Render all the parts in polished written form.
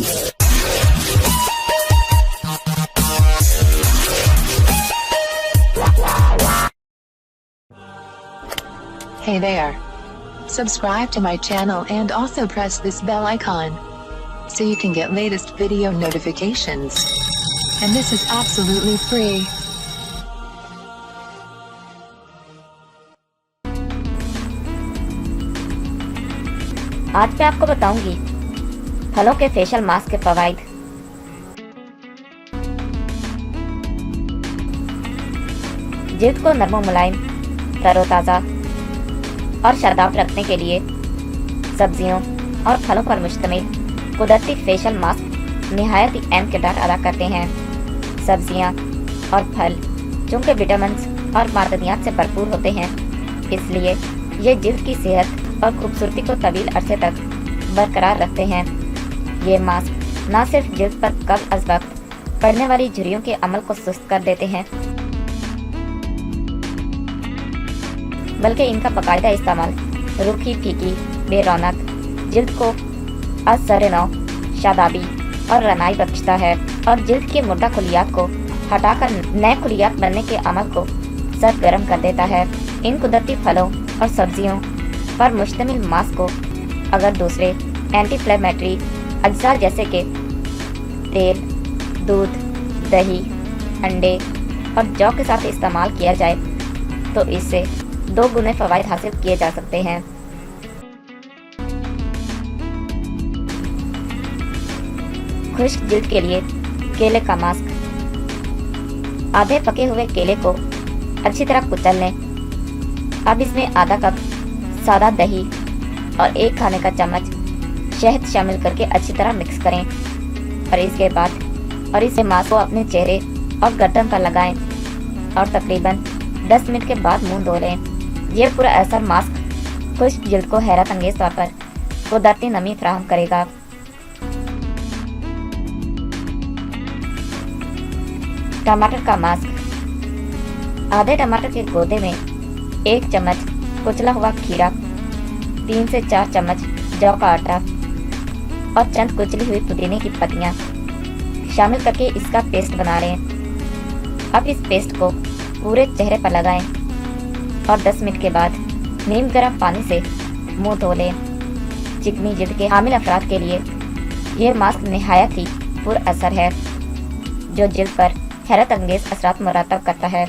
Hey there. Subscribe to my channel and also press this bell icon so you can get latest video notifications. And this is absolutely free. आज मैं आपको बताऊंगी फलों के facial mask के फवाइद। जिल्द को नरम मुलायम, तरोताज़ा और शादाब रखने के लिए सब्जियों और फलों पर मुश्तमिल कुदरती फेशियल मास्क निहायत ही अहम किरदार अदा करते हैं। सब्जियां और फल चूँकि विटामिन और मादनियात से भरपूर होते हैं, इसलिए ये जिल्द की सेहत और खूबसूरती को तवील अरसे तक बरकरार रखते हैं। ये मास्क न सिर्फ जिल्द पर कब अज वक्त पड़ने वाली झुर्रियों के अमल को सुस्त कर देते हैं, बल्कि इनका बाकायदा इस्तेमाल रूखी, फीकी, बेरौनक जिल्द को असर-ए-नौ, शादाबी और रनाई बख्शता है और जिल्द के मुर्दा खुलियात को हटाकर नए खुलियात बनने के अमल को सरगर्म कर देता है। इन कुदरती फलों और सब्जियों पर मुश्तमिल मास्क को अगर दूसरे एंटी इन्फ्लेमेटरी अज्जा जैसे कि तेल, दूध, दही, अंडे और जौ के साथ इस्तेमाल किया जाए तो इससे 2 गुने फवायद हासिल किए जा सकते हैं। खुश्क जिल्द के लिए केले का मास्क। आधे पके हुए केले को अच्छी तरह कुचल लें। अब इसमें आधा कप सादा दही और 1 खाने का चम्मच शहद शामिल करके अच्छी तरह मिक्स करें और इसके बाद इसे मास्क को अपने चेहरे और गर्दन पर लगाएं और तकरीबन 10 मिनट के बाद मुंह धो लें। यह पूरा असर मास्क खुश्क जिल्द को हैरत अंगेज तौर पर कुदरती नमी फराहम करेगा। टमाटर का मास्क। आधे टमाटर के गोदे में 1 चम्मच कुचला हुआ खीरा, 3 से 4 चम्मच जौ का आटा और चंद कुचली हुई पुदीने की पत्तियां शामिल करके इसका पेस्ट बना लें। अब इस पेस्ट को पूरे चेहरे पर लगाएं और 10 मिनट के बाद नीम गर्म पानी से मुंह धो लें। चिकनी जिल्द के हामिल अफराद के लिए यह मास्क निहायत ही पुरअसर है, जो जिल्द पर हैरत अंगेज असरात मुरतब करता है।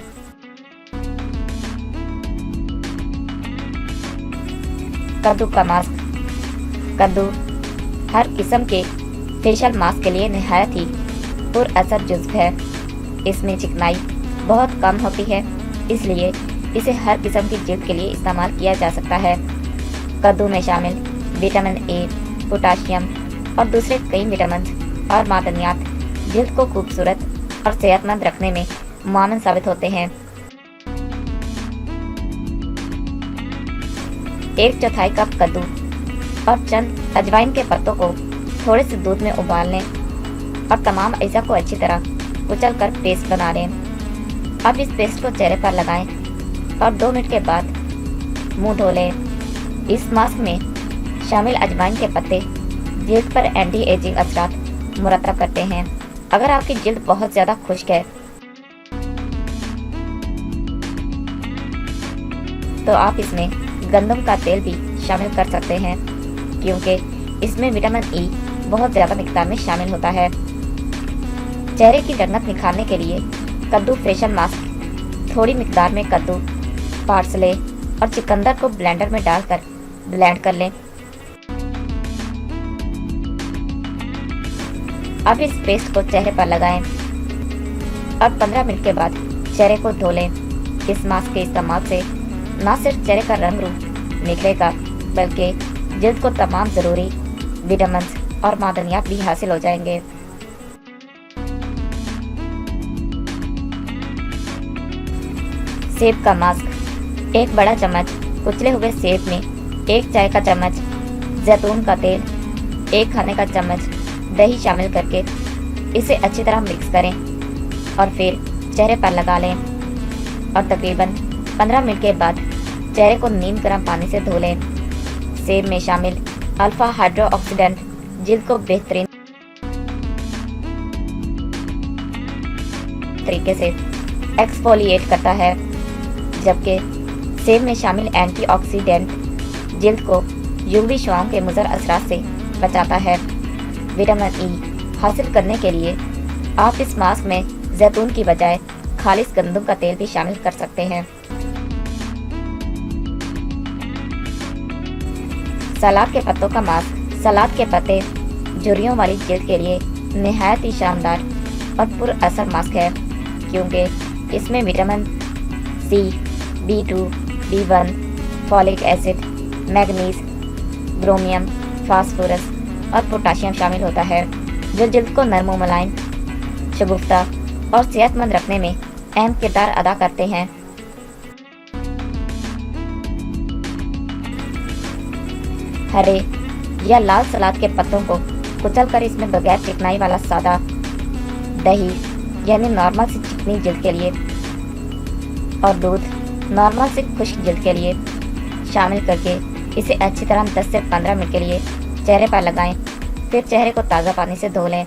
कद्दू का मास्क। कद्दू हर किस्म के फेशियल मास्क के लिए निहायत ही पुरअसर जुज़्व है। इसमें चिकनाई बहुत कम होती है, इसलिए इसे हर किस्म की जिल्द के लिए इस्तेमाल किया जा सकता है। कद्दू में शामिल विटामिन ए, पोटाशियम और दूसरे कई विटामिन और मादनियात जिल्द को खूबसूरत और सेहतमंद रखने में मुआविन साबित होते हैं। 1/4 कप कद्दू और चंद अजवाइन के पत्तों को थोड़े से दूध में उबाल लें और तमाम अज्जा को अच्छी तरह कुचल कर पेस्ट बना लें। अब इस पेस्ट को चेहरे पर लगाएं और 2 मिनट के बाद मुंह धो लें। इस मास्क में शामिल अजवाइन के पत्ते जिल्द पर एंटी एजिंग असरात मुरतब करते हैं। अगर आपकी जिल्द बहुत ज़्यादा खुश्क है तो आप इसमें गंदम का तेल भी शामिल कर सकते हैं, क्योंकि इसमें विटामिन ई बहुत ज़्यादा मिकदार में शामिल होता है। चेहरे की रंगत निखारने के लिए कद्दू फेशियल मास्क थोड़ी मिकदार में कद्दू, पार्सले और चुकंदर को ब्लेंडर में डालकर ब्लेंड कर लें। अब इस पेस्ट को चेहरे पर लगाएं और 15 मिनट के बाद चेहरे को धो लें। इस मास्क के इस्तेमाल से न सिर्फ चेहरे का रंग रूप निखरेगा, बल्कि जिल्द को तमाम ज़रूरी विटामिन और मादनियात भी हासिल हो जाएंगे। सेब का मास्क। 1 बड़ा चम्मच कुचले हुए सेब में 1 चाय का चम्मच जैतून का तेल, 1 खाने का चम्मच दही शामिल करके इसे अच्छी तरह मिक्स करें और फिर चेहरे पर लगा लें और तकरीबन 15 मिनट के बाद चेहरे को नीम गर्म पानी से धो लें। सेब में शामिल अल्फा हाइड्रो ऑक्सीडेंट जिल्द को बेहतरीन तरीके से एक्सफोलिएट करता है, जबकि सेब में शामिल एंटीऑक्सीडेंट जिल्द को यूवी शुआओं के मुज़र असरात से बचाता है। विटामिन ई हासिल करने के लिए आप इस मास्क में जैतून की बजाय खालिस गंदम का तेल भी शामिल कर सकते हैं। सलाद के पत्तों का मास्क सलाद के पत्ते झुर्रियों वाली जिल्द के लिए निहायत ही शानदार और पुरअसर मास्क है, क्योंकि इसमें vitamin C, B2, B1, folic acid, manganese, ब्रोमियम, फास्फोरस और पोटाशियम शामिल होता है, जो जिल्द को नरम मुलायम, शगुफ्ता और सेहतमंद रखने में अहम किरदार अदा करते हैं। हरे या लाल सलाद के पत्तों को कुचलकर इसमें बगैर चिकनाई वाला सादा दही यानी नॉर्मल से चिकनी जिल्द के लिए और दूध नॉर्मल से खुश्क जिल्द के लिए शामिल करके इसे अच्छी तरह 10 से 15 मिनट के लिए चेहरे पर लगाएं। फिर चेहरे को ताज़ा पानी से धो लें